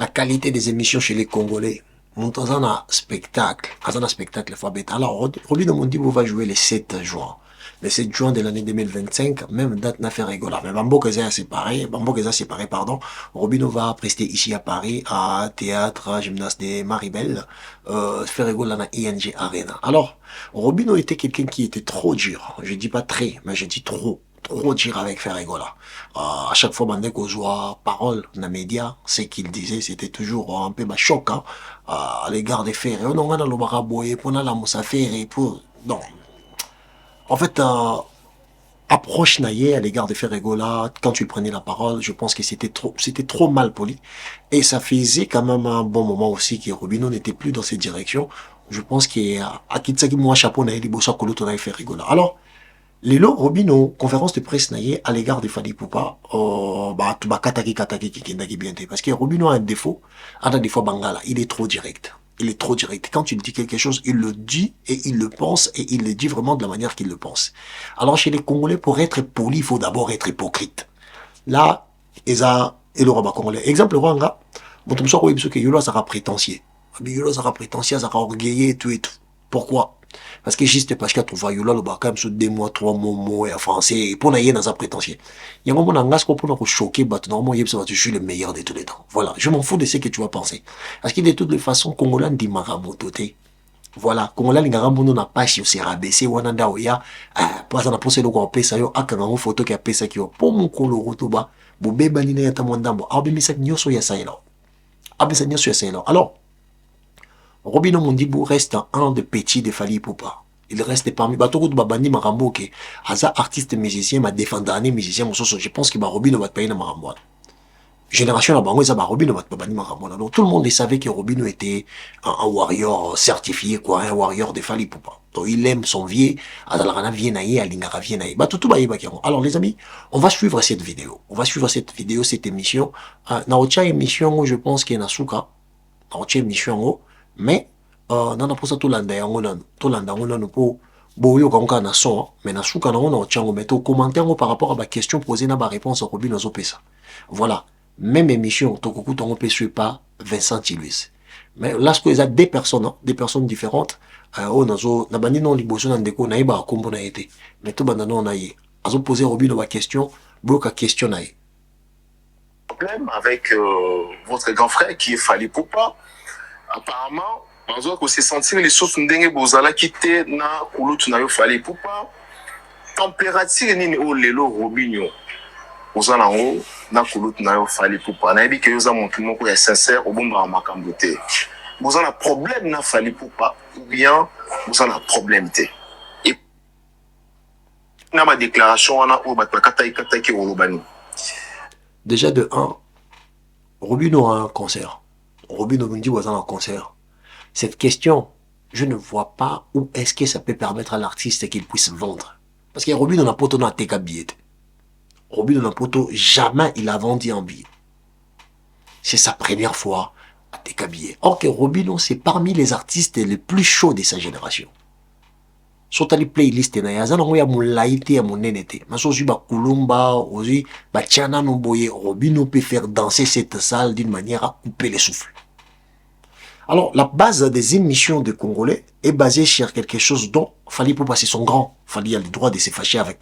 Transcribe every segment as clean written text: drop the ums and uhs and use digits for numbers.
qualité des émissions chez les Congolais. Montons un spectacle. Un spectacle fois bête. Alors, Robin Mondibo va jouer le 7 juin. Le 7 juin de l'année 2025, même date n'a fait rigoler. Mais Bambo Keza a séparé, pardon. Robino va prester ici à Paris, à Théâtre, Gymnase des Maribel, faire rigoler dans ING Arena. Alors, Robino était quelqu'un qui était trop dur. Je dis pas très, mais je dis trop dur avec Ferregola. À chaque fois, bandé qu'on joue parole dans les médias, ce qu'il disait, c'était toujours un peu choc, hein, à l'égard des Ferré. On a le baraboye, pour la moussa Ferré, pour, non. En fait, approche naïe à l'égard de Ferregola, quand tu prenais la parole, je pense que c'était trop mal poli. Et ça faisait quand même un bon moment aussi que Robino n'était plus dans cette direction. Je pense qu'à Kitsaki, moi, chapeau, naïe, libosa, koloto, naïe, Ferregola. Alors, Lelo Robino, conférence de presse naïe à l'égard de Fali Poupa, tu vas kataki qui bien parce que Robino a un défaut bangala, il est trop direct. Il est trop direct. Quand tu dis quelque chose, il le dit et il le pense et il le dit vraiment de la manière qu'il le pense. Alors chez les Congolais, pour être poli, il faut d'abord être hypocrite. Là, Eza et le Rabat congolais. Exemple, Rwanga, bon, tu me sors que Yolo sera prétentieux. Yolo sera prétentieux, sera orgueilleux et tout et tout. Pourquoi? Parce que juste parce que tu vois, Yolo, le bakam, sur 2 mois, 3 mots, et en français, pour n'ailler dans un prétentieux. Il y a un moment, pour nous choquer, normalement, je suis le meilleur de tous les temps. Voilà. Je m'en fous de ce que tu vas penser. Parce que de toutes les façons, Congolais dit marabototé. Voilà. Congolais, les gars, n'a pas si c'est rabaissé, wananda, oya, pour ça, on a posé le gros pesa, yo, akanga, photo qui a pesa, qui yo, pour mon colo, rotoba, bobé, banine, yata, mwandambo, abemisa, nyoso, ya saïla. Abemisa, nyoso, ya saïla. Alors, Robino Mondibu reste un des petits de Fali Poupa. Il reste parmi Batoko de Babani Marambo qui Haza artiste musicien m'a défendu musicien je pense que Robino va payer Marambo. Génération la bango ça Robino va Babani Marambo. Donc tout le monde savait que Robino était un warrior certifié quoi, un warrior de Fali Poupa. Donc il aime son vieux, Adalana Viennaï, Alingara Viennaï. Alors les amis, on va suivre cette vidéo. Cette émission. Naocha émission, je pense qu'il y a Nasuka. Naocha émission mais nana posa tolanda yango nanu po boyo kangoka na son mais na suka nango na ochango mais to commenter par rapport à ba question posée na ba réponse au Robin Ozopesa. Voilà, même émission to kokuta on peut suivre pas Vincent Tiluis. Mais là ce que des personnes différentes o nazo na bani non liboso na ndeko na iba kombo na été. Mais to banda non na ye. Azo poser Robin ba question, bloka question na ye. Problème avec votre grand frère qui est Fali Poupa. Apparemment, on doit se sentir les choses ndenge bozala kite na kulutu na yo Fali Poupa. Température nini o lelo Robinho. Ozana o na kulutu na yo Fali Poupa. Na yebi ke yo za montu moko ya sincère au bomba makambo te. Bozana problème na Fali Poupa ou bien bozana problème te. Et na ma déclaration na o batakata ki olobani. Déjà de 1, Robinho a un concert. Robinho Mundi was en concert. Cette question, je ne vois pas où est-ce que ça peut permettre à l'artiste qu'il puisse vendre. Parce que Robinho n'a pas donné un billet. Robinho n'a pas jamais il a vendu un billet. C'est sa première fois à TK billet. Or que Robinho, c'est parmi les artistes les plus chauds de sa génération. Sur les playlists, il y a mon laïté et mon nénété. Mais aussi, Kulumba, aussi, Tchana Nomboye, Robinho peut faire danser cette salle d'une manière à couper les souffles. Alors, la base des émissions de Congolais est basée sur quelque chose dont Fali Poupa c'est son grand. Fali a le droit de se fâcher avec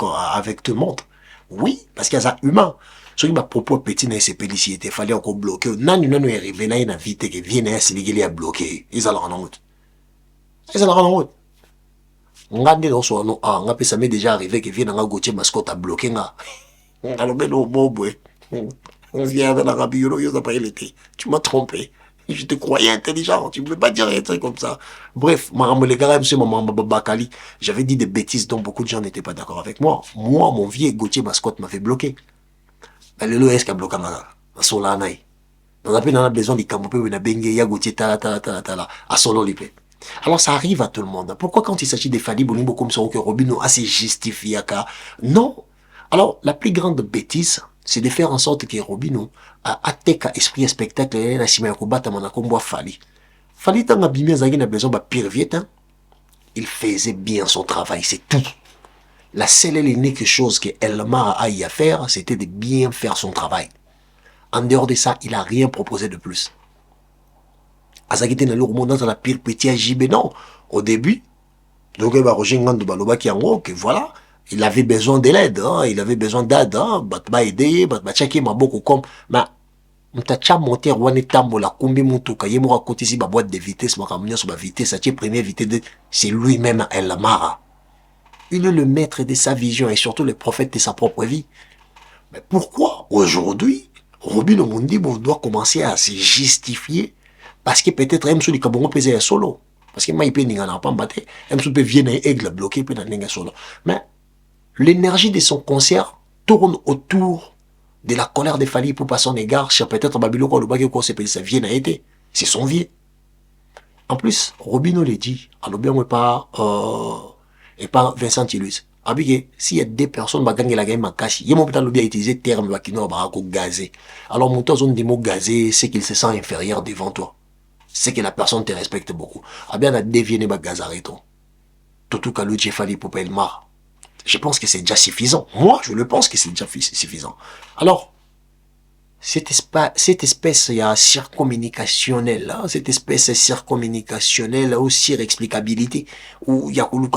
tout le monde. Oui, parce qu'il y a ça humain. Ce qui m'a propos petit n'a pas félicité. Fali encore bloqué. Nani non est arrivé là, il a vite que vient à Sénégal à bloquer. Ils allaient en route. Ngande no so no nga pesa m'est déjà arrivé que vient nga Gauthier mascotte à bloquer nga. Alors ben no bobwe. On vient de l'Arabie, tu m'as trompé. Je te croyais intelligent, tu ne peux pas dire un truc comme ça. Bref, j'avais dit des bêtises dont beaucoup de gens n'étaient pas d'accord avec moi. Moi, mon vieux Gauthier mascotte m'avait bloqué. Mais le est-ce qu'il a bloqué ma solanaï. On a besoin de camper, on a bengue, ya Gauthier, à solo lipé. Alors ça arrive à tout le monde. Pourquoi quand il s'agit des Fali Bonimbo comme ça, que Robinho a assez justifié non. Alors, la plus grande bêtise, c'est de faire en sorte que Robinho a attaqué esprit et spectacle et la sima yakobata manakombo Fali. Fali tanga bimé zagi na besoin ba pire viet, il faisait bien son travail, c'est tout. La seule et l'unique chose que Elma a eu à faire, c'était de bien faire son travail. En dehors de ça, il a rien proposé de plus. azaki te na eloko moko naza la pire petit ya JB. Non, au début donc Roger Ngando baloba ki yango que voilà, il avait besoin de l'aide, hein, il avait besoin d'aide, hein, bat ba aider, bat ba chaki maboko comme mais mtacha monter wane tambola kumbi mutuka ye moko kotisi ba boîte de vitesse makamnya sur ba vitesse a première vitesse c'est lui-même El Mara. Il est le maître de sa vision et surtout le prophète de sa propre vie. Mais pourquoi aujourd'hui Robin Omondibo doit commencer à se justifier parce que peut-être M. Soli Kabongo pesait solo. Parce que moi, il peut n'y en pas battre. M. Soli peut venir aigle bloqué, peut n'en solo. Mais l'énergie de son concert tourne autour de la colère de Fali pour pas son égard. Cher peut-être Babilo quand le baguette qu'on s'appelle ça vient à été. C'est son vie. En plus, Robino le dit, alors bien, et pas Vincent Tilus. Abigé, s'il y a des personnes qui gagnent la game à cash, il y a mon peut-être bien utiliser le terme qui n'ont pas gazé. Alors, mon temps, des mots gazés, c'est qu'il se sent inférieur devant toi. C'est que la personne te respecte beaucoup. Ah bien, on a dévié les gazareto. Tout cas, le Fali pour Pelmar. Je pense que c'est déjà suffisant. Moi, je le pense que c'est déjà suffisant. Alors, cette espèce circommunicationnelle, hein, cette espèce circommunicationnelle ou sur-explicabilité, où il y a tout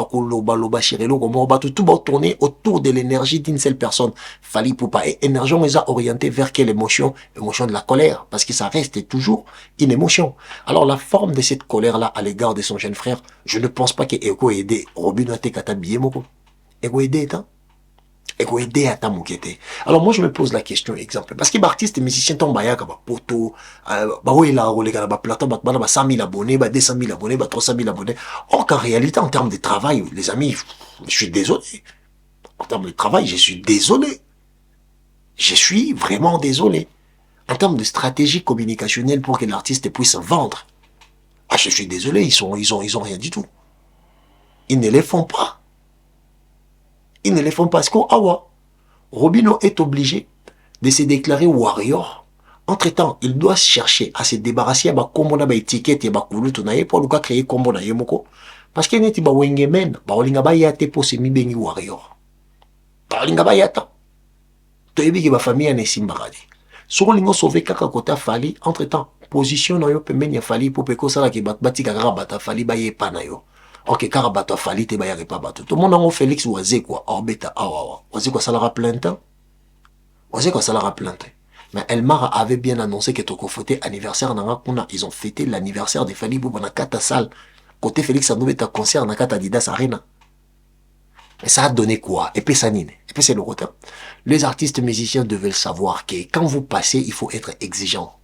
va tourner autour de l'énergie d'une seule personne. Fali Poupa. Et énergie, on les a orientés vers quelle émotion? Émotion de la colère, parce que ça reste toujours une émotion. Alors, la forme de cette colère-là à l'égard de son jeune frère, je ne pense pas qu'il ait aidé Robin Atekatabiye Moko. Ego aidé, hein? Ego aidé à ta moukete. Alors moi je me pose la question, exemple, parce que les artistes et musiciens tombent à poto, bah oui là, on les gars, bah plateau, bah 100 000 abonnés, bah 200 000 abonnés, bah 300 000 abonnés. Or qu'en réalité, en termes de travail, les amis, je suis désolé. En termes de travail, je suis désolé. Je suis vraiment désolé. En termes de stratégie communicationnelle pour que l'artiste puisse vendre, ah je suis désolé, ils ont rien du tout. Ils ne les font pas. Ils ne les font pas parce qu'Awa, Robino est obligé de se déclarer warrior. Entre-temps, il doit chercher à se débarrasser de kombo na étiquette et bakulutu na ye pour le créer kombo na yemoko. Parce qu'il n'est pas wengemen, ba olinga ba yate pour se mi bengi warrior. Ba olinga ba yata. To yebi ki ba famille ne simbakadi. Soko lingo sauver kaka kota Fali, entre-temps, position na yo pembeni ya Fali pour peko sala ki batika kaka bata Fali ba ye pa na yo. Ok, car bateau Fali te bayare pas bateau. Tout le monde a Félix Oazé quoi, Orbeta awa. Oazé quoi, ça l'aura plein de temps. Oazé quoi, ça l'aura plein de temps. Mais Elmar avait bien annoncé que Toko fêté anniversaire dans Kuna. Ils ont fêté l'anniversaire de Fali pour na kata salle. Côté Félix Andoué ta concert na kata Adidas Arena. Mais ça a donné quoi? Et puis ça nine. Et puis c'est le retard. Les artistes musiciens devaient savoir que quand vous passez, il faut être exigeant.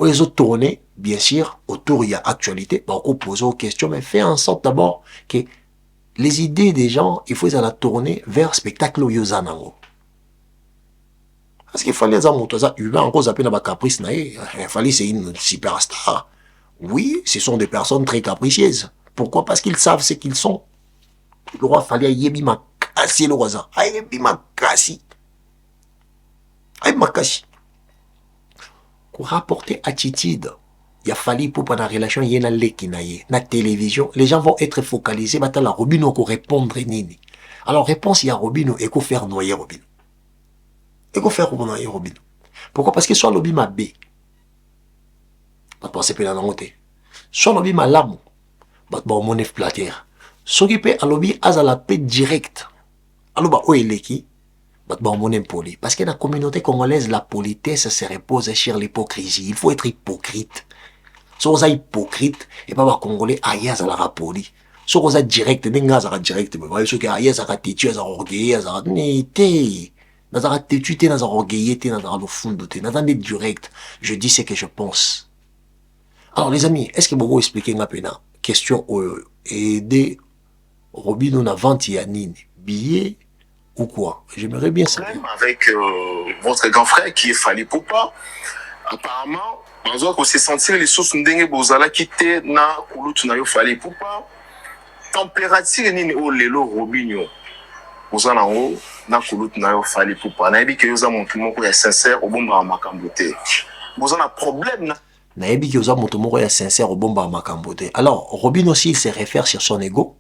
Les autres tournées, bien sûr, autour il y a actualité, on pose aux questions, mais fais en sorte d'abord que les idées des gens, il faut la tourner vers spectacle Yozanango. Parce qu'il fallait ça monter ça humain encore zapper dans ma caprice il fallait c'est une superstar. Oui, ce sont des personnes très capricieuses. Pourquoi? Parce qu'ils savent ce qu'ils sont. Le roi fallait yebi ma kassi le roi ça. Yebi ma kassi. Ma kassi. Pour rapporter attitude, il a fallu pour la relation y na télévision, les gens vont être focalisés, bah la Robino ko répondre nini. Alors réponse il y a Robino et qu'on faire noyer Robino. Et qu'on faire noyer Robino. Pourquoi? Parce que soit lobby ma B. Pas penser pe la noté. Soit lobby ma lamo. Bah bon mon plater. S'occuper à lobby à la paix direct. Alors bah o eleki. Poli. Parce que dans la communauté congolaise, la politesse se repose sur l'hypocrisie. Il faut être hypocrite. Si on est hypocrite, et pas congolais, aïe, ça la poli. Si on est direct, n'est-ce pas direct, mais voyez ce que aïe, ça a têtu, ça a orgueillé, ça a n'était. Ça a têtu, ça a orgueillé, ça a le fond de ça a direct. Je dis ce que je pense. Alors, les amis, est-ce que vous expliquer un peu là? Question, aider Robino na vente yanine. Billet, ou quoi? J'aimerais bien savoir. Avec votre grand frère qui est Fali Poupa, apparemment, on doit se sentir les sources ndenge bozala quitté na kulutu na yo Fali Poupa. Température ni o lelo Robinho. Bozala ngo na kulutu na yo Fali Poupa. Na ebi ke yo za montu moko ya sincère au bomba makambo te. Bozala problème na Naebi ki oza moto moko ya sincère au bomba makambo te. Alors, Robinho aussi il se réfère sur son ego.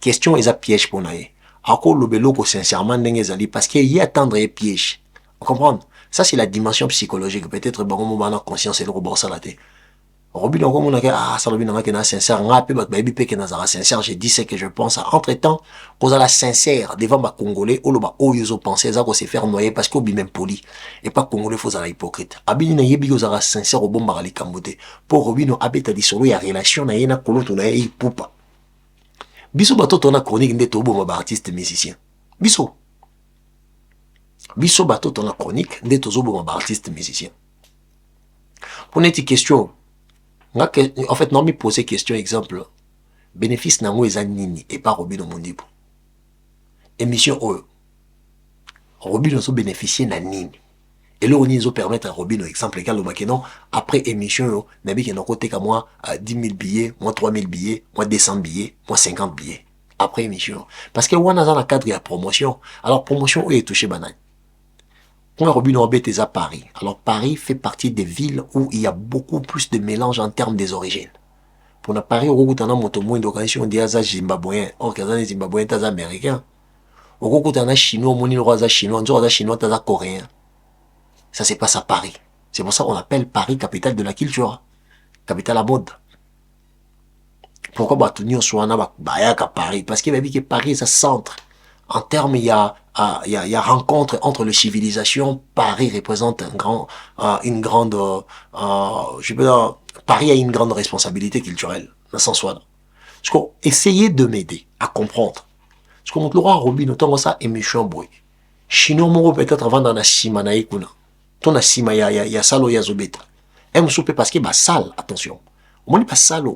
Question est un piège pour nae. Ako lobeloko sincèrement ndenge zali parce qu'il y a attendre un piège. Vous comprenez? Ça c'est la dimension psychologique. Peut-être bon moment conscience et le rebord ça la tête. Robino comme on a ah ça Robino qui est sincère ngape bat baby pe qui est sincère j'ai dit ce que je pense entre temps cause à la sincère devant ma congolais ou le ba o yozo penser ça qu'on se faire noyer parce qu'on bi même poli et pas congolais faut ça hypocrite abini na yebi yozo sincère au bon marali kambote pour Robino abeta di solo ya relation na yena koloto na yi pupa biso bato tona chronique ndeto bo ba artiste musicien biso bato tona chronique ndeto zo bo ba artiste musicien pour une question en fait, non, me poser question, exemple, bénéfice nango eza nini et pas Robino Mondibo. Émission O. Robino so bénéficier na nini. Et là, on y permettre à Robino, exemple, égal au Makenon, après émission, nabi qui n'a côté qu'à moi, 10 000 billets, moi 3 000 billets, moi 200 billets, moi 50 billets. Après émission. Parce que on a dans le cadre de la promotion. Alors, promotion, où est touché banane. Quand Robino Obet est à Paris. Alors, Paris fait partie des villes où il y a beaucoup plus de mélange en termes des origines. Pour na Paris, au Kutana Motomo, d'occasion, on dit à Zimbabwéen. Or, Kazan Zimbabwéen, t'as américain. Au Kutana Chinois, Moni Rosa Chinois, Nzoraza Chinois, t'as coréen. Ça se passe à Paris. C'est pour ça qu'on appelle Paris capitale de la culture. Capitale à mode. Pourquoi Batunio Soana Bayak à Paris? Parce qu'il m'a dit que Paris, ça centre. En termes, il y a rencontre entre les civilisations. Paris représente une grande, je peux dire, Paris a une grande responsabilité culturelle, dans ce sens-là. Parce qu'on essayait de m'aider à comprendre. Parce qu'on montre le roi Robin, autant ça, émission bruit. Chinois, mon peut-être avant dans la sima na ikuna. Ton la sima, il y a salo, il y a zobeta. M soupe parce que, bah, sale, attention. Au moins, pas salo,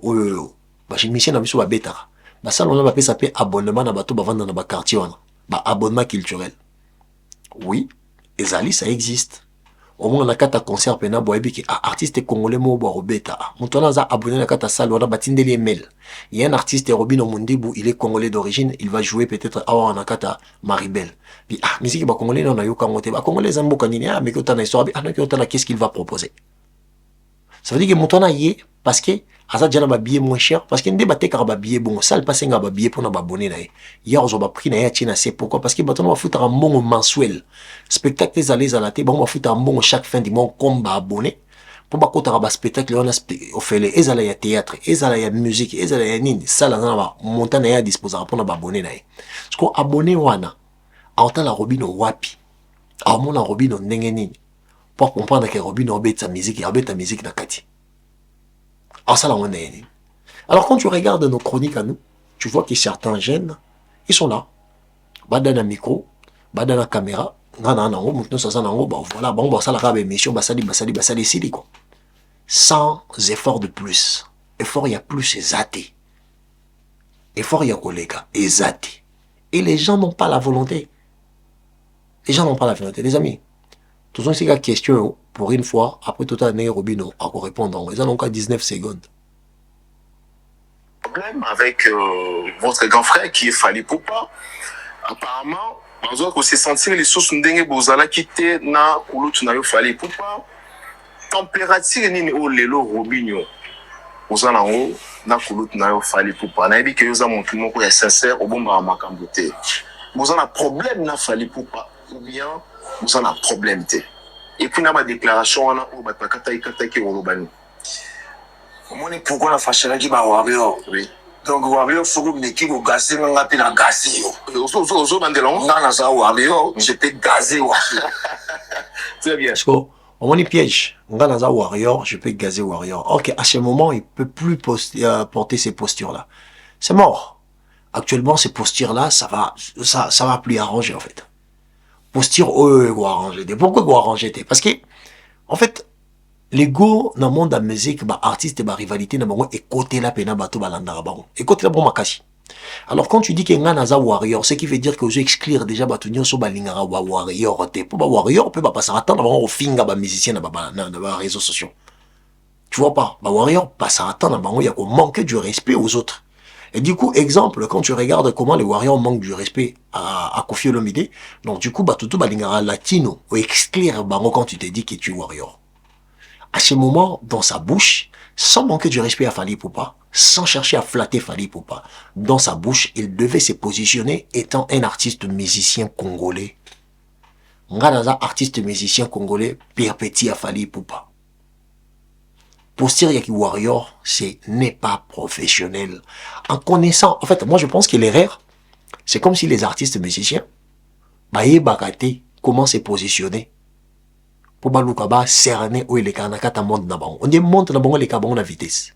bah, j'ai une mission à mission, bah, bêta. Bah, sale, on a appelé ça, abonnement, à bateau, bah, vendre dans le quartier, bah, abonnement culturel. Oui, ezali, ça existe. Au moins, on a kata concert, pena, boyebi, ki, artiste congolais, mo, bo, robeta. Montona, za, abonné, na kata salle, on a batindé les mails. Il y a un artiste, Robino Mondibu, il est congolais d'origine, il va jouer peut-être, à Wanakata, Maribel. Puis, musique, bah, congolais, non, na yo, kangote, bah, congolais, zambo, kanini, mais que t'en as histoire, qu'est-ce qu'il va proposer? Ça veut dire que Montona y est, parce que, asa déjà na billet moins cher, parce qu'il y a des car ba billet bon, ça le passe nga ba billet pour na ba abonné na. Hier, on va prix na ya tina, c'est pourquoi? Parce que bateau va foutre un bon mensuel. Spectacle les allées à la télé, bon, on va foutre un bon chaque fin du mois, comme ba abonné. Pour ba kota ba spectacle, on a fait les ezala ya théâtre, ezala ya musique, ezala ya nini, ça la na ba montant na ya disposer pour na ba abonné na. Parce qu'on abonné wana, a autant la Robino wapi, a mon la Robino ndenge nini, pour comprendre que Robino obet sa musique, il obet ta musique na kati. Alors quand tu regardes nos chroniques à nous, tu vois que certains jeunes, ils sont là. Badana micro, badana caméra, voilà, bon, ça la émission, basali, sili, quoi. Sans effort de plus. Effort, il y a plus, c'est zaté. Effort, il y a collègue, et zaté. Et les gens n'ont pas la volonté. Les gens n'ont pas la volonté, les amis. Tout ça, c'est une question, pour une fois, après tout un Robino, à répondre. Ils en ont qu'à 19 secondes. Problème avec votre grand frère qui est Fally Poupa. Apparemment, on a senti les sources ndenge bozala quitté na kulutu na yo Fally Poupa. Température nini o lelo Robinho. Ozana ngo na kulutu na yo Fally Poupa. Na yebi que yo za montre moko ya sincère au bon makambo te. Bozana problème na Fally Poupa ou bien vous en avez un problème. Et puis, dans ma déclaration, on a dit pourquoi la fâcherie qui va Warrior? Oui. Donc, Warrior, il faut que l'équipe au gazé, on a pu la gazer. Warrior, j'étais gazé. Très bien. Parce qu'on on piège. On a dans un Warrior, je peux gazer Warrior. Ok, à ce moment, il ne peut plus porter ces postures-là. C'est mort. Actuellement, ces postures-là, ça va plus arranger, en fait. Posture arranger. Pourquoi arranger? Parce que en fait l'ego dans le monde de la musique, bah artiste et bah rivalité na bango écoutez la pena bato balanda bango. Écoutez la bon makasi. Alors quand tu dis que nga naza warrior, ce qui veut dire que je exclure déjà bato nyonso balingara warrior te. Pour ba warrior peut pas passer attendre bango finga ba musicien na ba réseaux sociaux. Tu vois pas? Ba warrior passer attendre bango il y a qu'on manque du respect aux autres. Et du coup, exemple, quand tu regardes comment les Warriors manquent du respect à Koffi Olomide, donc du coup, tout balingara latino, ou exclure bango quand tu te dis que tu es Warrior. À ce moment, dans sa bouche, sans manquer du respect à Fally Poupa, sans chercher à flatter Fally Poupa, dans sa bouche, il devait se positionner étant un artiste musicien congolais. Nganaza, artiste musicien congolais, perpétué à Fally Poupa. posture Yaki Warrior, c'est n'est pas professionnel. En connaissant, en fait, moi je pense que l'erreur, c'est comme si les artistes musiciens, bakate, comment se positionner pour baluka cerner où il est kanakata monde d'abord. On dit monte d'abord les cabons la vitesse.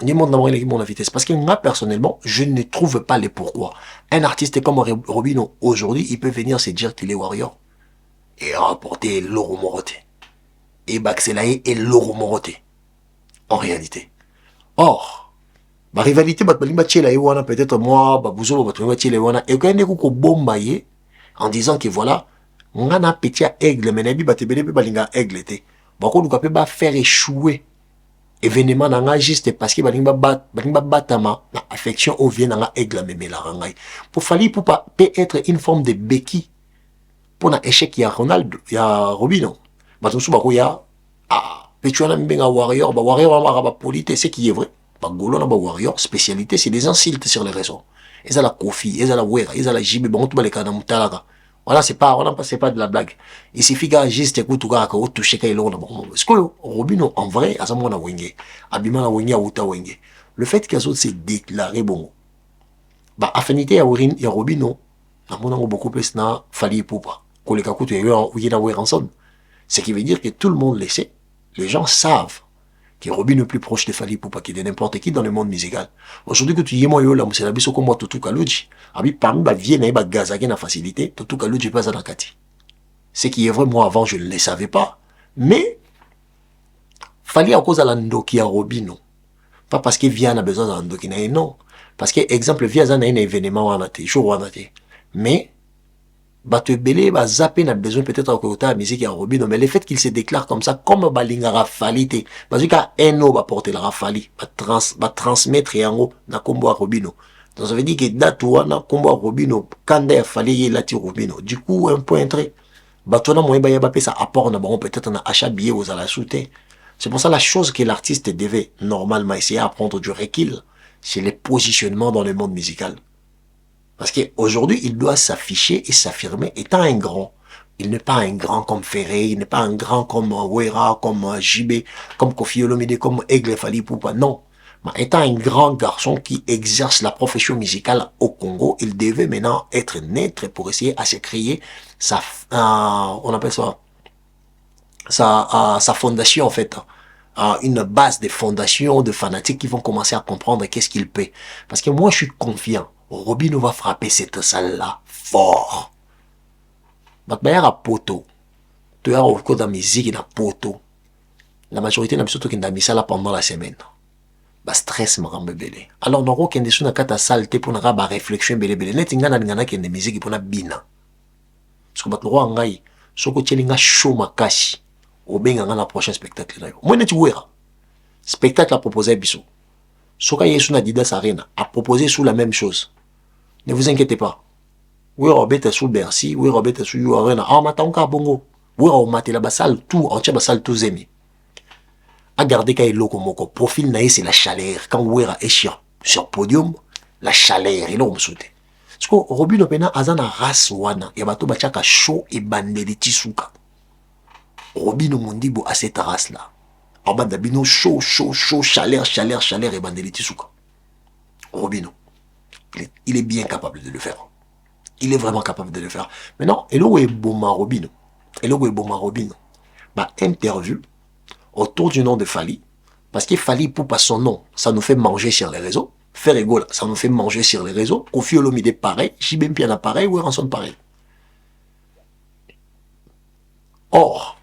On dit monte d'abord les cabons la vitesse. Parce que moi, personnellement, je ne trouve pas les pourquoi. Un artiste comme Robino, aujourd'hui, il peut venir se dire qu'il est warrior et rapporter l'oro moroté. Et Baxelaye et l'oro moroté. En réalité. Or, ma rivalité, peut-être moi, Babouzo, et quand il y a bomba en disant que voilà, on a un petit aigle, mais nabi batebele pe balinga aigle te. Bako luka pe ba faire échouer événement nanga juste parce que balinga batama na affection au vient nanga aigle mais la rangai. Pour fali pour pas peut être une forme de béquille pour na échec ya Ronaldo, ya Robino. Batonsu bako ya petuana mbenga warrior, ba warrior ba polité, c'est qui est vrai. Ba golo na ba warrior, spécialité c'est des insultes sur les réseaux. Ils ont la Kofi, ils ont la Wera, ils ont la JB, bon tout ba les kana mutalaka. Voilà, c'est pas de la blague. Il suffit que juste écoute que toucher qu'il on bon. Est-ce que Robino en vrai à ce moment-là wenge, abima na wenge outa wenge. Le fait qu'ils ont s'est déclaré bon. Bah affinité à Robino, à mon avis beaucoup plus na fali poupa. Ko le kakutu yena Weranson. Ce qui veut dire que tout le monde le sait. Les gens savent que Robino est plus proche de Fali Poupa que de n'importe qui dans le monde musical. Aujourd'hui, que tu y es moi, là, c'est la biso comme moi, Tutu Kaluji. Abi, parmi les viennent et les gazaki na facilité, Tutu Kaluji pas à la kati. Ce qui est vrai, moi, avant, je ne le savais pas. Mais, Fali à cause de l'andoki à Robino. Pas parce que Vian a besoin d'andoki, non. Parce que, exemple, Vian a un événement en athée, jour en athée. Mais, Bate belé, ba zappé n'a besoin peut-être à côté la musique à Robino, mais le fait qu'il se déclare comme ça, comme balinga rafali te, parce qu'à un eau va porter la rafali, va transmettre et en haut, na combo à Robino. Donc ça veut dire que datua na combo à Robino, quand il fallait y lati Robino. Du coup, un point entré. Batona moyen ba yaba ça apport na bon peut-être na achat billet aux à la soute. C'est pour ça la chose que l'artiste devait normalement essayer à prendre du recul, c'est le positionnement dans le monde musical. Parce qu'aujourd'hui, il doit s'afficher et s'affirmer étant un grand. Il n'est pas un grand comme Ferré, il n'est pas un grand comme Wera, comme JB, comme Kofi Olomide, comme Aigle Fali Poupa. Non. Mais étant un grand garçon qui exerce la profession musicale au Congo, il devait maintenant être naître pour essayer à se créer sa, on appelle ça, sa fondation en fait. Une base de fondations de fanatiques qui vont commencer à comprendre qu'est-ce qu'il paie. Parce que moi, je suis confiant. Robino va frapper cette salle-là fort. Batbayar à poto. Tu as au cours de la musique et de la poto. La majorité n'a surtout qu'une mis ça là pendant la semaine. Bah stress me rend bébé. Alors n'aura qu'un des sous n'a qu'à ta saleté pour n'avoir ba réflexion bébé bébé. Net ingana n'ingana qu'une musique pour n'a bina. Parce que bat le roi ngai. Soko tchelinga show makashi. Au benga la prochain spectacle là. Moi net ouera. Spectacle à proposer biso. Soka Yesu na Didas Arena a proposé sous la même chose. Ne vous inquiétez pas. Oui, Robert est sous Bercy, oui, Robert est sous You Arena. Ah, m'attends qu'à Bongo. Oui, on m'a la bassale tout, on tient bassale tout zémi. A garder qu'à l'eau comme mon profil naïs c'est la chaleur. Quand Ouera est sur podium, la chaleur, il a sauté. Parce que Robino Pena azana race wana, et bato bachaka chaud et bandeli tisuka. Robino Mondibo a cette race là. En bas d'abino chaud, chaleur et bandeli tisuka. Robino. Il est bien capable de le faire. Il est vraiment capable de le faire. Maintenant, Elo est Boma Robino. Bah, interview autour du nom de Fali. Parce que Fali, pour pas son nom, ça nous fait manger sur les réseaux. Faire égaux, ça nous fait manger sur les réseaux. Kofi Olomide pareil, Jibem Piana pareil, Weranson pareil. Or,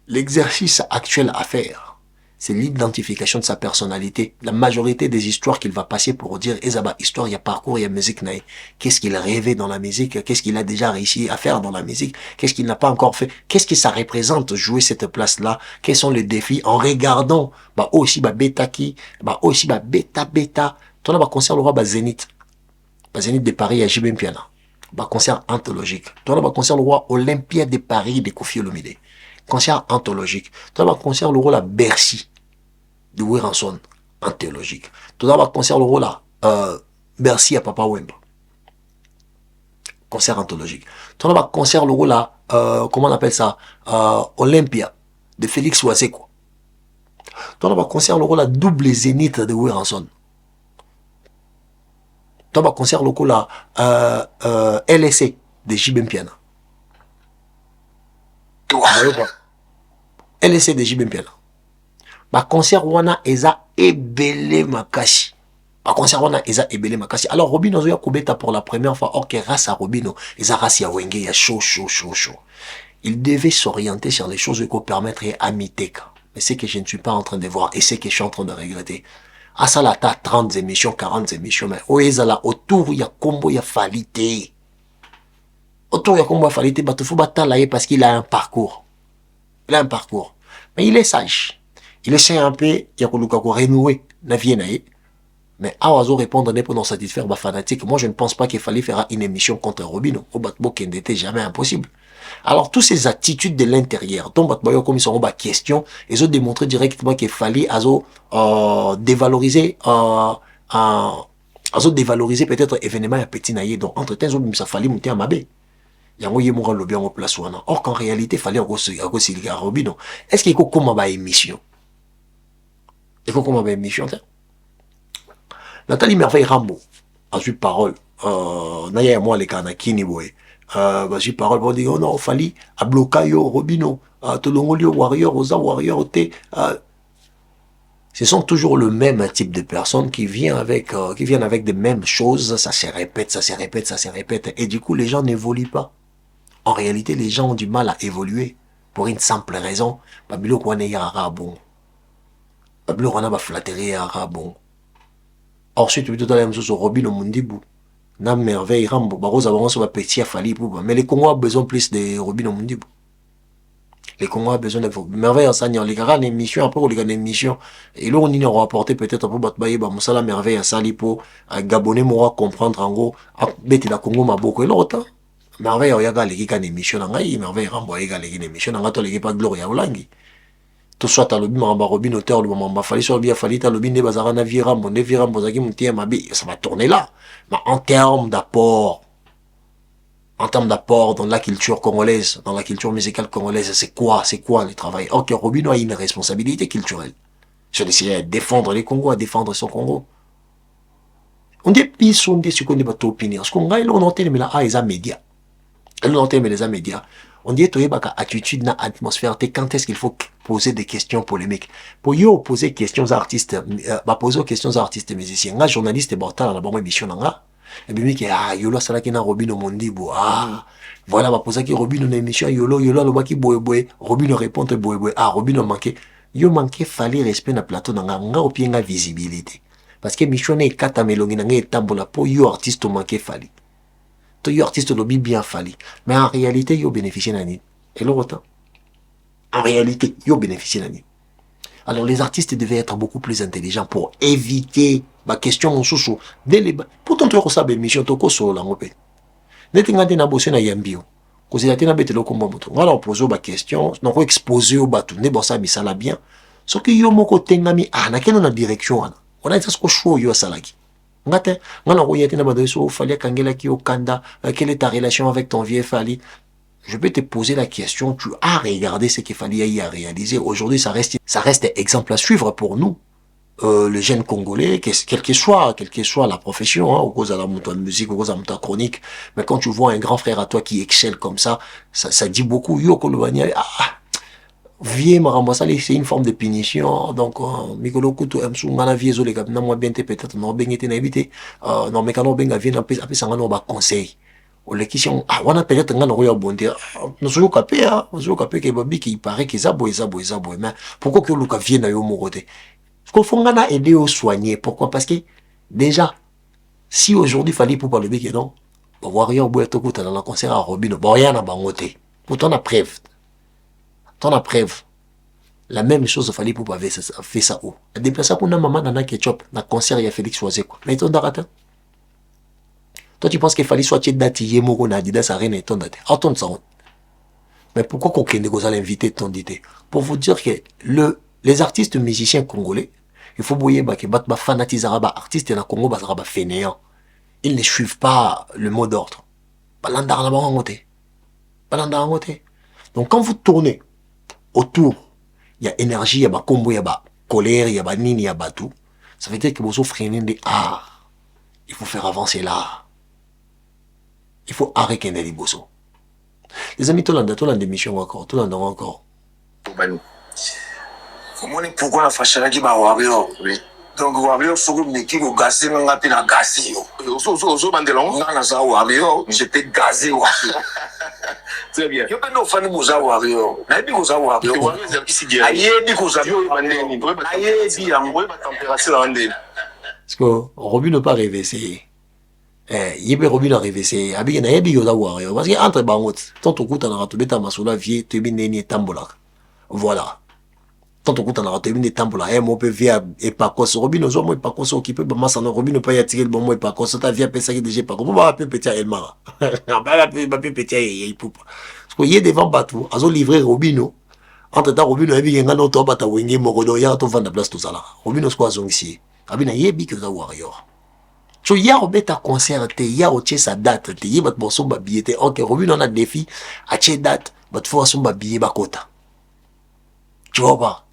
l'exercice actuel à faire, c'est l'identification de sa personnalité. La majorité des histoires qu'il va passer pour dire, Ezaba, histoire, il y a parcours, il y a musique, qu'est-ce qu'il rêvait dans la musique, qu'est-ce qu'il a déjà réussi à faire dans la musique, qu'est-ce qu'il n'a pas encore fait, qu'est-ce que ça représente jouer cette place-là, quels sont les défis, en regardant, bah, aussi, bah, bêta qui, bah, aussi, bah, bêta, ton bah, concert le roi, bah, Zénith de Paris à Jibem Piana, bah, concert anthologique, ton bah, concert le roi Olympia de Paris de Kofi Olomide. Concert anthologique. Tu as un concert le rôle à Bercy de Weranson, anthologique. Tu as un concert le rôle à Bercy à Papa Wemba. Concert anthologique. Tu as un concert le rôle à comment on appelle ça Olympia de Félix Ouazeko. Toi, on concert le rôle à double zénith de Weranson. Toi, on concert le rôle à LSC de Jibem Piana. LSC de Jibem Piana. Ba concert wana eza ebele makashi. Ba concert wana eza ebele makashi. Alors Robino Zoya Kobeta pour la première fois, ok, race à Robino, eza race ya Wenge, ya chaud. Il devait s'orienter sur les choses qui permettraient à Miteka. Mais c'est que je ne suis pas en train de voir et c'est que je suis en train de regretter. À ça, là, t'as 30 émissions, 40 émissions, mais autour, il y a combo, il y a falité. Autour, il y a combo, il y a falité, bah, tu faut battre parce qu'il a un parcours. Il a un parcours. Mais il est sage. Il essaie un peu, il y a renouer, la vie mais à oiseau répondre n'est pas non satisfaire ma fanatique. Moi, je ne pense pas qu'il fallait faire une émission contre Robino. Au Batbo qui n'était jamais impossible. Alors, toutes ces attitudes de l'intérieur, dont Batboyo, comme ils sont en question, ils ont démontré directement qu'il fallait dévaloriser, dévaloriser peut-être événement à petit naïe. Donc, entre temps, ça fallait monter à Mabé. Yango yemora lobby en place wana. Or qu'en réalité, il fallait aussi à Robino. Est-ce qu'il y a comme ma émission? Il faut comme ma émission, Nathalie Merveille Rambo a eu parole. Naya moi les Kanakini boy. A eu parole pour dire oh non, fallait à bloquer Robino, Tolongolio Warrior, Oza Warrior, ce sont toujours le même type de personnes qui viennent avec des mêmes choses. Ça se répète. Et du coup, les gens n'évoluent pas. En réalité, les gens ont du mal à évoluer pour une simple raison. Babilo Kwane yara bon. Babilo Kwana ba flatterie yara bon. Ensuite, tu peux aller sur Robino Mundibou. Na merveille Rambo. Baroz avance sur petit à Fali Pouba. Mais les Congolais ont besoin plus de Robino Mundibou. Les Congolais ont besoin de merveille en sagnant. Les gars, émission après, les gars, émission. Et là, on y aura apporté peut-être un peu Batbaye, Moussala merveille à Salipo, à Gabonais, moi, comprendre en gros, à Bête la Congo, ma beaucoup. Et l'autre, merveille, il y a les gars, émission, merveille Rambo, il y a les émissions, on a les pas Gloria Olangi. Tout soit à l'objet, ma Robin auteur, le moment, fallait sur le bien, fallait à l'objet, bazarana viram, mon viram, bozaki, mon tien, ma bi, ça va tourner là. Mais en termes d'apport dans la culture congolaise, dans la culture musicale congolaise, c'est quoi le travail? Ok, Robino a une responsabilité culturelle. Je décidé de défendre les Congos, à défendre son Congo. On dit, on dit, ce qu'on dit, pas opinion. Ce qu'on a, on entend, mais là, ils ont médias. On entend, mais les médias. On dit, tu as attitude dans l'atmosphère. Quand est-ce qu'il faut poser des questions polémiques? Pour y poser questions aux artistes, poser questions aux artistes musiciens. Un journaliste est bortal dans la émission. Et bien, yolo, ça là qui n'a Robino Mondibo. Voilà, poser qui Robino dans l'émission. Yolo, le baki boy. Robino répond boy. Robino manqué. Yo manqué, fallait respect dans le plateau. Nga au pied, nga visibilité. Parce que mission n'est qu'à ta mélodie, n'a tambola. Pour yo artiste, manqué, fallait. Toi, yo artiste lobby bien fallu. Mais en réalité, yo bénéficie d'année. Et l'autre, en réalité, yo bénéficie d'année. Alors, les artistes devaient être beaucoup plus intelligents pour éviter ma question mon sous dès les pourtant tu as ça émission toko so la ngopé. N'était ngade na bossé na yambio. Cause il a été na bête loko moto. On va poser ma question, donc exposer au bateau, ne bossa misala bien. Ce que yo moko tengami na keno na direction ana. On a dit ce que show yo salaki. Ngate, ngana ko yete na badoso fallait kangela ki okanda, quelle est ta relation avec ton vieux Fali? Je peux te poser la question, tu as regardé ce qu'il fallait y à réaliser. Aujourd'hui, ça reste exemple à suivre pour nous, les jeunes Congolais, quelle que soit la profession, au cause de la montagne de musique, au cause de la montagne chronique. Mais quand tu vois un grand frère à toi qui excelle comme ça dit beaucoup. Yo Kolobania, vieux Marambasa, c'est une forme de punition. Donc, Mikolo Kuto, Msungana Viezo, les gars, non, moi, bien, peut-être, non, bien, été n'habité, non, mais quand on bien, vient, après, ça, on va conseil. Les questions, on a peut-être un royaume bon dire, nous sommes capés, que Babi qui paraît qu'ils a beau, mais pourquoi que Luka vienne à Yomorote? Ce qu'on faut aider aux soigner. Pourquoi? Parce que, déjà, si aujourd'hui, il fallait pour parler de non, Warrior Boeto Kouta dans le concert à Robino, bon, rien à bangoter. Pourtant, on a preuve. La même chose, il fallait pour faire ça où? Déplacer pour une maman dans un ketchup, dans le concert, il y a Félix Oisé, quoi. Mais ton d'arrêter. Toi, tu penses qu'il fallait soit date Yemoro Nadidas Arena et ton date. Attends ça. Mais pourquoi qu'on a l'invité ton dité? Pour vous dire que les artistes musiciens congolais, il faut bouiller que battre fanatisme artistes dans Congo bazaraba fainéant. Ils ne suivent pas le mot d'ordre. Donc quand vous tournez autour, il y a énergie, il y a combo, il y a colère, il y a banini, il y a batou. Ça veut dire que vous freiner des art. Il faut faire avancer l'art. Il faut arrêter les bosso. Les amis, tout le monde d'émission encore, tout le monde encore. Pourquoi la fâche qui va warrior? Donc warrior faut que qui go gaser nga pina gasi yo. Ozo bandelon. Nga za warrior, j'étais gazé wa. Très bien. Yo pendo fani boza warrior. Na bi boza warrior. Warrior qui s'y Aye bi boza bandeni. aye bi yango ba température ande. Parce que Robin n'a pas rêvé c'est yebe Robin a rêvé c'est abi na yebi yoza warrior parce que entre bangot tant au coup t'en as tout beta masula vie tu bi neni tambola. Voilà. Tant au coup t'en as tout bi neni tambola mon peu via et pas cause Robin ozo moi pas cause occupé ba masana Robin ne pas y attirer bon moi pas cause ta vie a ça qui déjà pas comme ba petit elmara. Ba petit et poupa. Parce que yé devant bateau azo livrer Robino. Entre temps Robino yebi yenga no to bata wenge mogodo ya to vendre place tout ça là. Robino squaz ici. Abina yebi que za warrior. So ya obeta concert te ya oche sa date te yebat boso ba billet te OK Robin on a défi a che date bat faut son ba billet ba kota. Tu vois pas?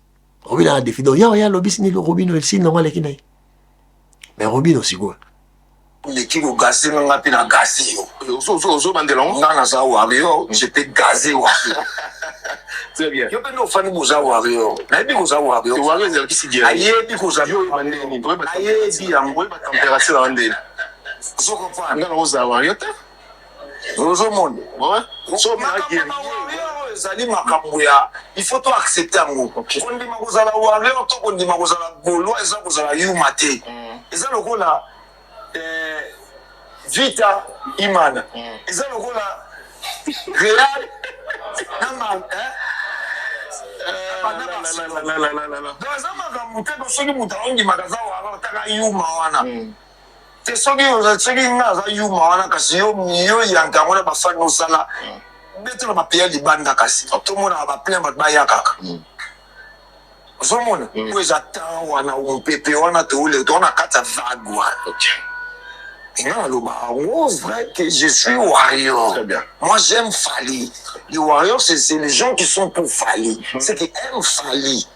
Robin a défi donc ya lobby ni le Robin le signe normal kinai. Mais Robin aussi quoi. L'équipe au gazé nga pina gasi yo. Ozo bandelon. Nga za warrior, j'étais gazé wa. Très bien. Yo pendo fani boza warrior. Na bi boza warrior. Warrior qui s'y aye bi boza bandeni. aye bi yango ba température ande. so comprendre. Nga oza warrior ta. Ozo monde. Ouais. So ma guerre. Zali makambo ya il faut to accepter yango. Kondi makozala warrior to kondi makozala gaulois eza kozala yuma te. Eza lokola Vita Imana. Eza lokola Real Nama donc eza makambo te to soki moto aondimaka wara otaka yuma wana te soki nga aza yuma wana kasi yo yanka yango na bafani osala betela bapeya libanda kasi tomonaka baplein bato bayakaka ozomona po eza tan wana ompepe wana toona kati ya vague wana vrai que je suis warrior. Très bien. Moi j'aime Fally. Les warriors c'est les gens qui sont pour Fally. C'est qui aiment Fally.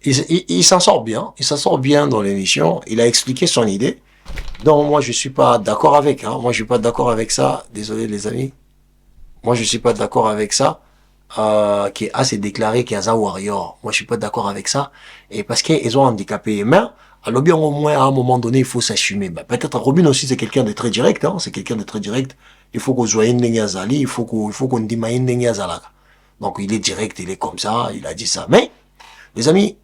Il s'en sort bien. Il s'en sort bien dans l'émission. Il a expliqué son idée. Donc moi je suis pas d'accord avec. Moi je suis pas d'accord avec ça. Désolé les amis. Moi je suis pas d'accord avec ça. Qui a s'est déclaré qu'il y a un warrior. Moi je suis pas d'accord avec ça. Et parce qu'ils ont handicapé les mains. Alors bien au moins à un moment donné il faut s'assumer. Peut-être Robin aussi c'est quelqu'un de très direct. C'est quelqu'un de très direct. Il faut qu'on soit Ndengazali. Il faut qu'on dise Ndengazala. Donc il est direct. Il est comme ça. Il a dit ça. Mais les amis,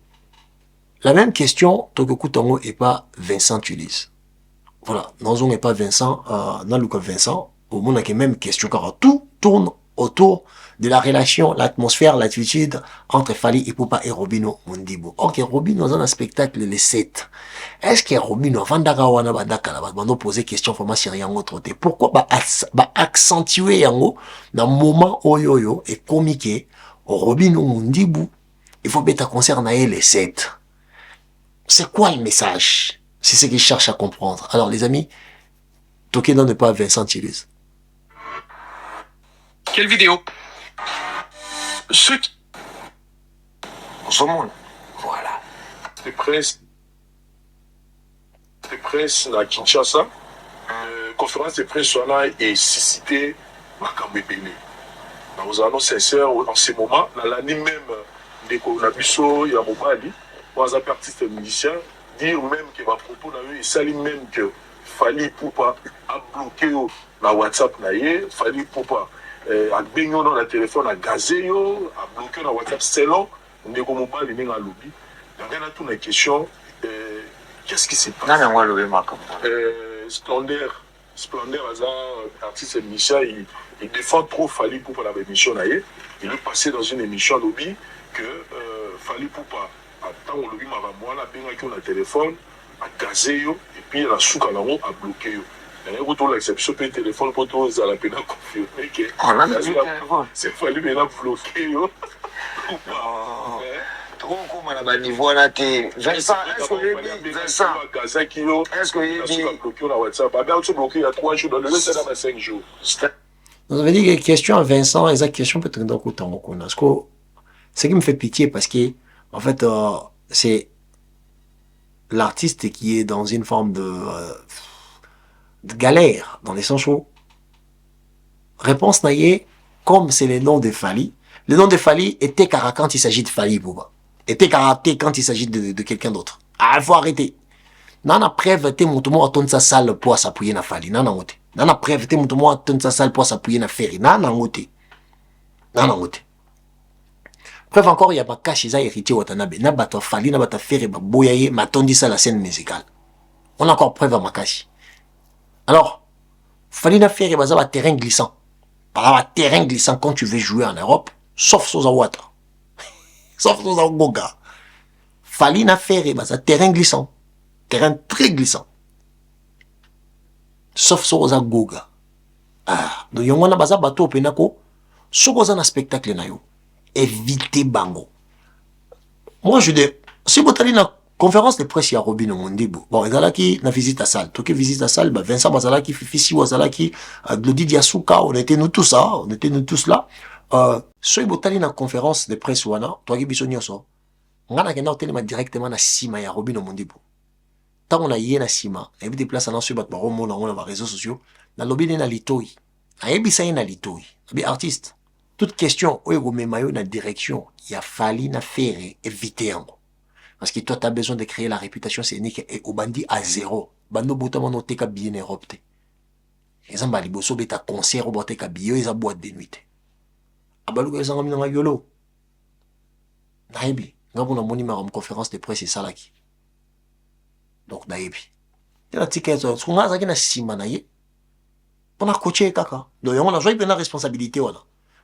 la même question Tokoku Tongo et pas Vincent Tulis. Voilà. Non n'est pas Vincent. Non Lucas Vincent. Au monde a même question car tout tourne autour de la relation, l'atmosphère, l'attitude entre Fally Ipupa et Robino Mondibo. Ok, Robino dans un spectacle les 7. Est-ce que Robino, Vandaka wana badaka la bando poser question vraiment sur yango troté. Pourquoi accentuer yango dans moment oyoyo et comique Robino Mondibo, il faut bêta concerner les 7. C'est quoi le message? C'est ce qu'il cherche à comprendre. Alors les amis, Tokedo n'est pas Vincent Tillis. Quelle vidéo? Ceux qui... Voilà. De presse à Kinshasa, conférence de presse est suscité Makambébélé. Nous allons sincère en ce moment, dans l'année même de Konabiso et à Mobali, moi, un artiste musicien, dire même que ma propos n'a eu, il s'allie même que Fally Ipupa a bloqué la WhatsApp, Fally Ipupa a baigné dans le téléphone, a gazé, a bloqué la WhatsApp, selon Ndeko Mobali n'est pas lobby. Donc, il y a toute une question, qu'est-ce qui s'est passé? Splendeur, artiste musicien, il défend trop Fally Ipupa dans l'émission. Il est passé dans une émission lobby que Fally Ipupa, tant on lobby, on a bien dans le téléphone, a gazé, et puis la souka a bloqué. Il y a une exception pour le téléphone pour tous les peine à confirmer que c'est Fally maintenant bloqué. Trop comme à la niveau là, Vincent, est-ce que bloqué la WhatsApp? Tu bloqué il y a 3 jours, dans le reste, c'est dans 5 jours. Vous avez dit que question à Vincent, et cette question peut être dans le temps. Ce qui me fait pitié parce que En fait, c'est l'artiste qui est dans une forme de galère, dans les sens où, réponse naïe, comme c'est le nom de Fali, le nom de Fali était Kara quand il s'agit de Fali Bouba. Était karaté quand il s'agit de quelqu'un d'autre. Ah, il faut arrêter. Nana preuve te mutumo aton sa salle pour s'appuyer na Fali. Nana ngote. Nana preuve te mutumo aton sa salle pour s'appuyer na Ferry. Nana ngote. Nana ngote. Preuve encore, il y a pas caché ça héritier Watanabe. Na bato Fali, na bato Ferry, ba boyaye, ma tondi ça la scène musicale. On a encore preuve à Makashi. Alors, Fali na Ferry, bah ça va terrain glissant. Par un terrain glissant quand tu veux jouer en Europe, sauf Sosa Wata. Sauf Sosa Goga. Fali na Ferry, bah ça terrain glissant. Terrain très glissant. Sauf Sosa Goga. Ah, donc yon wana baza bateau penako, sokoza na spectacle na yo. Évitez bango. Moi je dis, si vous allez na conférence de presse, il y a Robin Mondibo. Bon, il y a qui na visite à salle. Tout qui visite à salle, bah Vincent Bazalaki, Fifi Wazalaki, Glody Diasuka, on était nous tous là, on était nous tous là. Si vous allez na conférence de presse wana, toi qui bisogno so, ngana kena hotel directement na sima ya Robin Mondibo. Tant on a yé na sima, et puis des places à l'ensuite, bah on a les réseaux sociaux, na lobby na litoi. A ebisa na litoi. Bi artiste. Toute question, où est vous mettez na direction, il a fallu na faire éviter en. Parce que toi, tu as besoin de créer la réputation scénique et au bandit à zéro. Bando botama no teka bien Europe te. Exemple, bali boso beta concert au boteka bio et sa boîte de nuit. Abalu ko ezanga mina yolo. Naibi, ngabo na moni ma conférence de presse et salaki. Donc naibi. La ticket so nga zaki na sima na ye. Pour na coacher kaka. Donc on a joué bien la responsabilité voilà.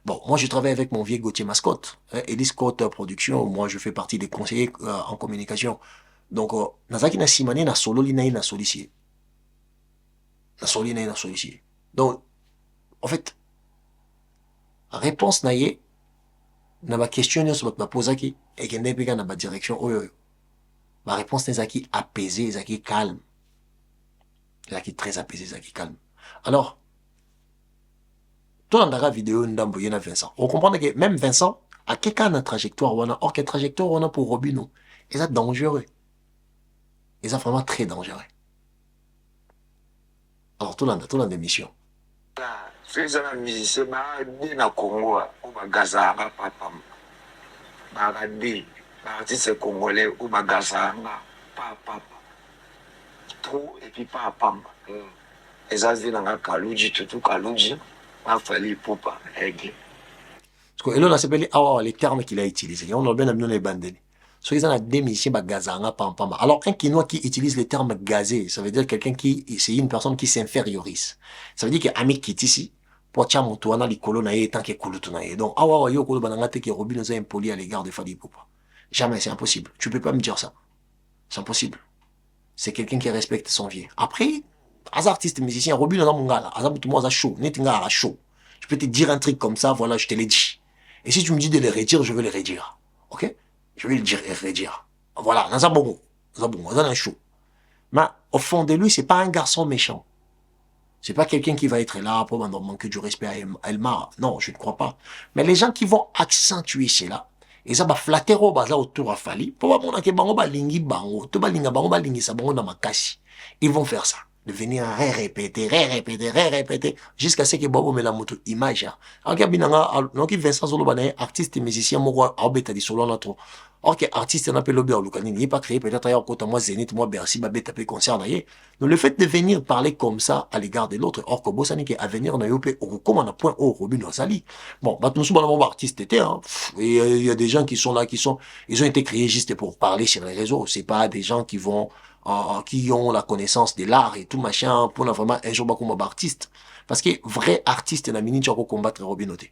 Bon, moi je travaille avec mon vieux Gauthier Mascotte, Elie Scott Production, moi je fais partie des conseillers en communication. Donc, Nazaki na simane na solo li na solicier. Na solo li na solicier. Donc, en fait, réponse na ye, na ba question sur ma posaki, et que n'est na ba direction, oh yo yo. Ma réponse n'est zaki apaisée, zaki calme. Zaki très apaisé, zaki calme. Alors, tout dans la vidéo ndambo yena Vincent. On comprend que même Vincent a quelqu'un de trajectoire wana, or quelle trajectoire wana pour Robino. Et ça dangereux. Et ça vraiment très dangereux. Alors tout dans des missions. C'est ça la musicien, mais na Congo, au Bagazanga, papa. Bagadi, l'artiste congolais, au Bagazanga, papa. Trop, et puis papa. Et ça, c'est dans la Kalouji, tout Kalouji. A fallu pour pas régler. Parce que là, c'est les termes qu'il a utilisés. On a bien amené les bandes. So, ils ont la démission gazanga pampama. Alors, un Quinois qui utilise les termes gazé, ça veut dire quelqu'un qui, c'est une personne qui s'infériorise. Ça veut dire que ami qui est ici, pour tcha moutouana li kolo na ye, tant que kolo na ye. Donc, awa yo kolo banangate que Robin nous a impoli à l'égard de Fali Poupa. Jamais, c'est impossible. Tu peux pas me dire ça. C'est impossible. C'est quelqu'un qui respecte son vieux. Après, as artiste musicien, Robin dans mon gars là, as tout moi chaud, net nga chaud. Je peux te dire un truc comme ça, voilà, je te l'ai dit. Et si tu me dis de le redire, je vais le redire. Ok? Je vais le dire et le redire. Voilà, dans un bon, dans un chaud. Mais au fond de lui, c'est pas un garçon méchant. C'est pas quelqu'un qui va être là pour manquer du respect à Elmar. Non, je ne crois pas. Mais les gens qui vont accentuer cela, et ça va flatter au bazar autour à Fali, pour voir mon bango ba lingi bango, to ba linga bango ba lingi sa bango na makasi. Ils vont faire ça. De venir répéter, jusqu'à ce que Bobo me la moto image. Alors qu'il Vincent Zolobane, artiste et musicien, moi, arbeta di solo na trop. Or que artiste n'a pas l'obé au Lucani, n'est pas créé peut-être ailleurs côté moi Zénith, moi Bercy, Babé tapé concert naïe. Donc le fait de venir parler comme ça à l'égard de l'autre, or que Bossani qui à venir na yopé, comme on a point au Robin Rosali. Bon, bah nous sommes dans artiste était, hein. Et il y a des gens qui sont là, ils ont été créés juste pour parler sur les réseaux. C'est pas des gens qui vont qui ont la connaissance de l'art et tout machin pour vraiment un jour comme artiste. Parce que vrai artiste n'a mini pour combattre Robin Hood.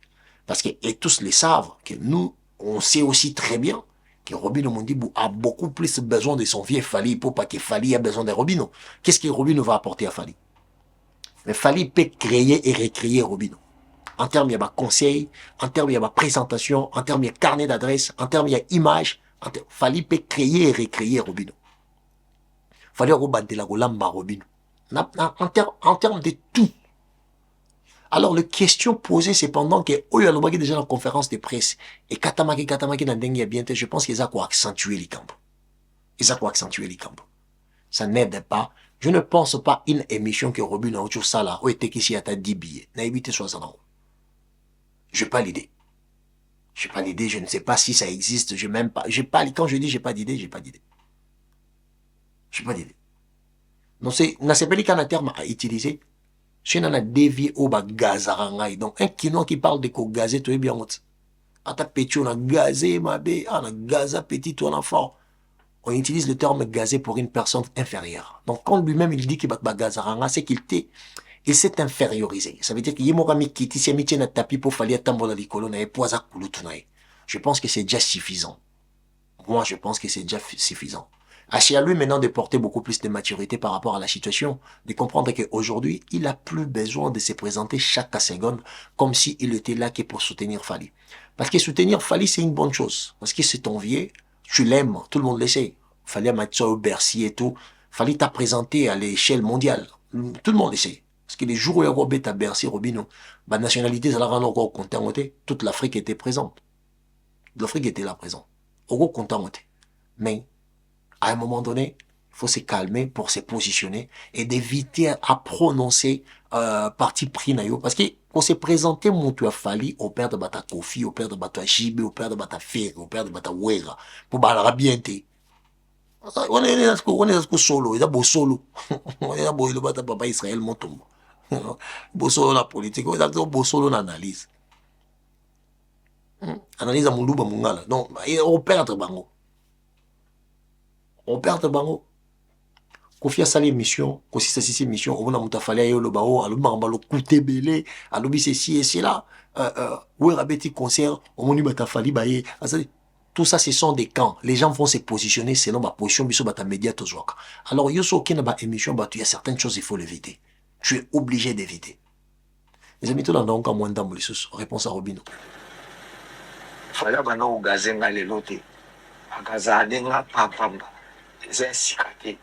Parce que et tous les savent que nous on sait aussi très bien que Robin Mondibo a beaucoup plus besoin de son vieux Fali pour pas que Fali a besoin de Robino. Qu'est-ce que Robino va apporter à Fali? Mais Fali peut créer et recréer Robino. En termes, il y a conseil, en termes, il y a présentation, en termes, il y a carnet d'adresse, en termes, il y a image. Fali peut créer et recréer Robino. Fali rebadde la golamba Robino. En termes de tout. Alors, la question posée, c'est pendant que, oyo alobaki déjà dans la conférence de presse, et katamaki na ndengi ya bien, je pense qu'ils ont quoi accentuer les camps. Ils ont quoi accentuer les camps. Ça n'aide pas. Je ne pense pas une émission que Robin a autour ça là, où était qu'ici à ta 10 billets. N'a évité 60 ans. J'ai pas l'idée. J'ai pas l'idée, je ne sais pas si ça existe, j'ai même pas, quand je dis j'ai pas d'idée, j'ai pas d'idée. J'ai pas d'idée. Donc c'est, n'a pas qu'un terme à utiliser. Si on a dévié au bas gazarangai. Donc un kino qui parle de ko gazé, tu es bien haute. Ata petit, on a gazé, ma bé, on a gaza petit, ton enfant. On utilise le terme gazé pour une personne inférieure. Donc quand lui-même il dit qu'il va gazaranga, c'est il s'est infériorisé. Ça veut dire qu'il y a un qui si amitié na tapis pour fallir tambola likolo na poisa kulutunae. Je pense que c'est déjà suffisant. Moi, je pense que c'est déjà suffisant. À lui maintenant de porter beaucoup plus de maturité par rapport à la situation, de comprendre qu'aujourd'hui, il a plus besoin de se présenter chaque seconde comme s'il était là que pour soutenir Fali. Parce que soutenir Fali, c'est une bonne chose. Parce que c'est ton vieux, tu l'aimes, tout le monde le sait. Fali à au Bercy et tout. Fali t'a présenté à l'échelle mondiale. Tout le monde le sait. Parce que les jours où il y a Robert à Bercy, Robino, la nationalité, ça l'a rendu encore content. Toute l'Afrique était présente. L'Afrique était là présente. Au content. Mais, à un moment donné, il faut se calmer pour se positionner et d'éviter à prononcer parti pris nayo. Parce que quand c'est présenté, mon tu as fallu au père de Bata Kofi, au père de Bata Jibe, au père de Bata Ferre, au père de Bata Wera, pour balara bien te. On est solo, il y a beau solo. Il y a beau le Bata Papa Israël Montombo. Beau solo la politique, il y a beau solo l'analyse. Analyse à mon loup, mungala. Donc, on perd bango. On perd bango. Kofi a sali mission, kosi sa sisi mission, on a moutafali ayo le bao, alo mambalo koute belé, alo bi ceci et cela, ouais rabeti concert, on moni batafali baye, tout ça ce sont des camps. Les gens vont se positionner selon ma position, biso bata média tozwaka. Alors yoso kena ba émission, bah il y a certaines choses il faut l'éviter. Tu es obligé d'éviter. Les amis, tout dans donc à moins d'âme, réponse à Robino. Fala bana ugazenga lelote. Agazadenga papamba. Zensikate.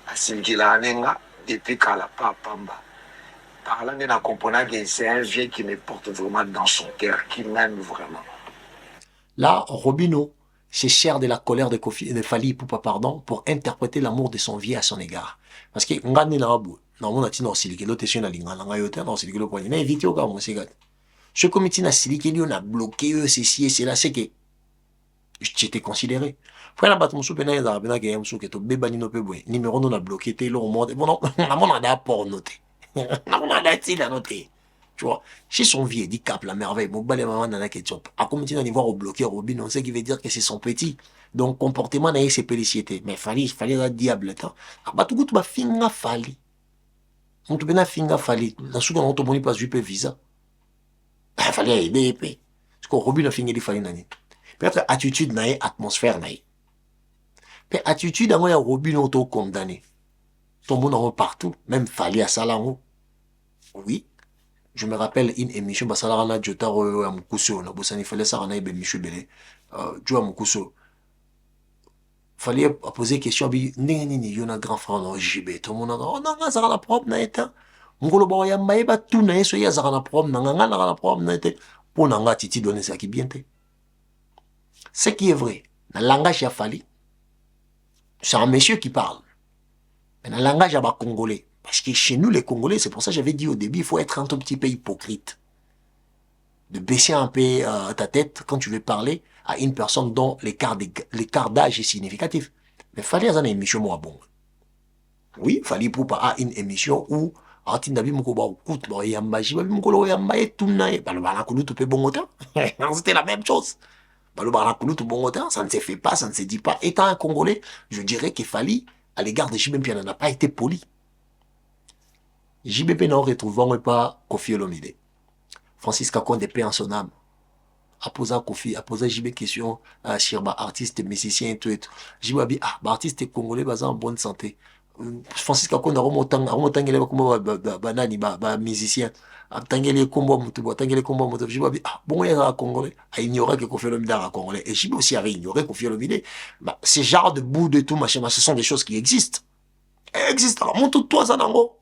Asingilanenga depuis kala papamba. Par là, on a compris que c'est un vieux qui me porte vraiment dans son cœur, qui m'aime vraiment. Là, Robino se sert de la colère de Kofi, de Fali Poupa, pardon, pour interpréter l'amour de son vieux à son égard. Parce que, ngane na abu, na mona tina silikelo te shena linga nga yote, na silikelo poignet, na éviter au cas où c'est ce comité na silikelo na bloqué ceci et cela, c'est que j'étais considéré. Frère la battu soupe na yeza bena ke yamsu ke to bebani no pebwe, numéro non a bloqué te lo monde. Bon non, na mona da pour noter. Na mona da ti la noter. Tu vois, chez son vieux, dit cap la merveille, mon balai maman dans la question. À comité d'un niveau au bloqué Robin, on sait qu'il veut dire que c'est son petit. Donc, comportement n'a ses félicités. Mais fallait la diable, attends. Ah, bah, tout le monde finga fali. On te finga fali. Dans ce cas, on te moni pas jupe visa. Il fallait aider, épée. Parce que Robin a fini les fali nani. Peut-être attitude naïe, atmosphère naïe. Mais attitude, à moi, Robin auto condamné. Ton monde en partout. Même fali à Salango. Oui. Je me rappelle une émission, Basalarana Jotaro à Mukuso, na Bosani fallait ça, Rana Michel Belé, Joe à Mukuso. Fallait poser question, Nini, y a un grand frère, non, JB, tout le monde a dit, oh, non, ça a la propre, n'a été. Mungolo Boya Maïba, tout n'a été, ya Zara la propre, n'a la propre, n'a été. Pour Nanga Titi donner ça qui bien. Ce qui est vrai, dans le langage a fallu, c'est un monsieur qui parle. Mais dans le langage à Congolais. Parce que chez nous, les Congolais, c'est pour ça que j'avais dit au début, il faut être un tout petit peu hypocrite. De baisser un peu ta tête quand tu veux parler à une personne dont l'écart d'âge est significatif. Mais il fallait une émission moins bon. Oui, il fallait pour pas une émission où c'était la même chose. Ça ne se fait pas, ça ne se dit pas. Étant un Congolais, je dirais qu'il fallait, à l'égard de Jibem Piana, n'a pas été poli. JBP n'en retrouvons pas Kofi Olomide. Francis Kakon de paix en son âme. A posé Kofi, a posé JB question sur artiste, musicien et tout. JB a dit, artiste congolais en bonne santé. Francis Kakon a remonté comme musicien. A tangé combo mutubo, tangé combo mutubo. JB a dit, bon, il y a un congolais. A ignoré que Kofi Olomide a congolais. Et JB aussi avait ignoré Kofi Olomide. Ces genres de bout de tout, machin, ce sont des choses qui existent. Elles existent. Alors, montre-toi ça, Nango.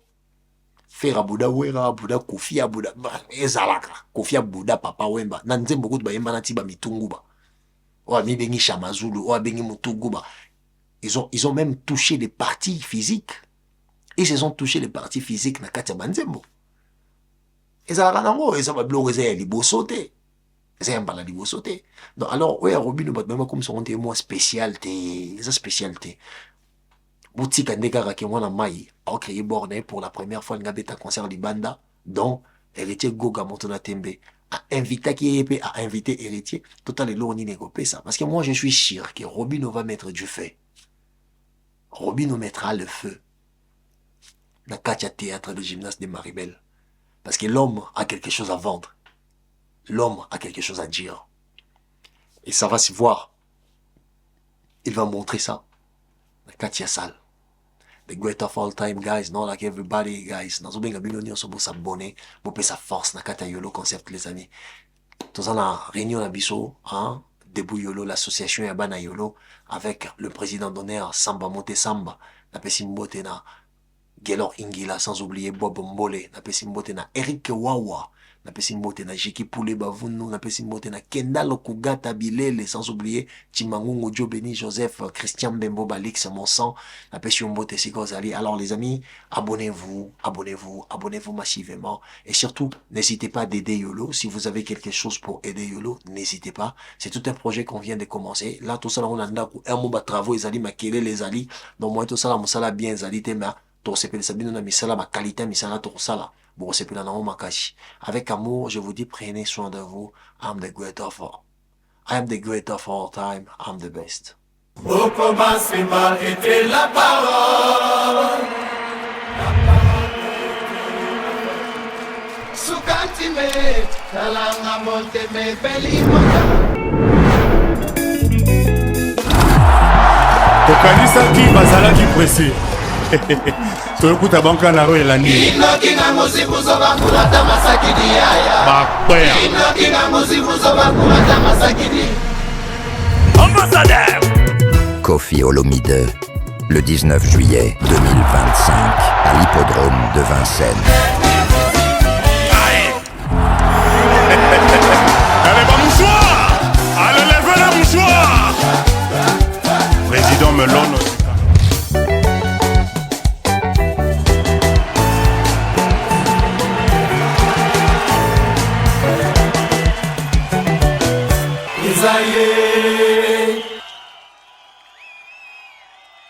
frère Abouda Wera, Abouda Kofi, Abouda ezalaka, Kofi Abouda Papa Wemba, na nzembo kutu bayemba na tiba mitunguba. Ou mi bengi Chamazulu, ou bengi Mutunguba. Ils ont même touché les parties physiques. Ils se sont touchés les parties physiques na katia banzembo. Ezalaka nango, ezaba blog ezaya libosote. Ezaya mbala libosote. Donc alors, ouais, Robin même comme son témoin spécialité, eza spécialité. Boutique Ndeka qui mwana mai a créé Bornée pour la première fois un concert Libanda dont Héritier Goga Montona Tembe a invité a invité Héritier total et l'orni négocier ça parce que moi je suis sûr que Robino va mettre du feu. Robino mettra le feu dans le théâtre de gymnase de Maribel parce que l'homme a quelque chose à vendre. L'homme a quelque chose à dire. Et ça va se voir. Il va montrer ça dans Katia Salle. The great of all time, guys, not like everybody, guys. Nazo benga bilonio so bo s'abonner, bo pe sa force na kata yolo concept, les amis. Tous en la réunion na biso, hein, Debout Yolo, l'association Yabana Yolo, avec le président d'honneur Samba Mote Samba, na pesi mbote na Gelor Ingila, sans oublier Bob Mbole, na pesi mbote na Eric Wawa, na pesi mbote na Jiki Poule Bavunu, na pesi mbote na Kendalo Kugata Bilele, sans oublier Chimangungo Beni Joseph, Christian Bembo Balix, mon sang, na pesi mbote Sigozali. Alors les amis, abonnez-vous massivement. Et surtout, n'hésitez pas d'aider Yolo. Si vous avez quelque chose pour aider Yolo, n'hésitez pas. C'est tout un projet qu'on vient de commencer. Là, tout ça, on a un mot de travaux, ils allaient maquiller les alliés. Donc moi, tout ça, on s'ala bien, ils allaient, mais tout ce que sabino na misala, ma qualité, misala, tout ça. Bon, c'est plus la makashi. Avec amour, je vous dis, prenez soin de vous. I am the great of all time. I'm the best. Au commencement était la parole. Sukatime, talanga monte me belimoya. Tokanisaki bazalaki pressé. Toyokuta banka na ro elandi. Inokinga musibuzo bakulata masakidi yaya. Bakwea. Inokinga musibuzo bakulata masakidi. Ambassadeur Kofi Olomide, le 19 juillet 2025, à l'hippodrome de Vincennes. Allez, pas mouchoir. Allez, lève le mouchoir. Président Melon.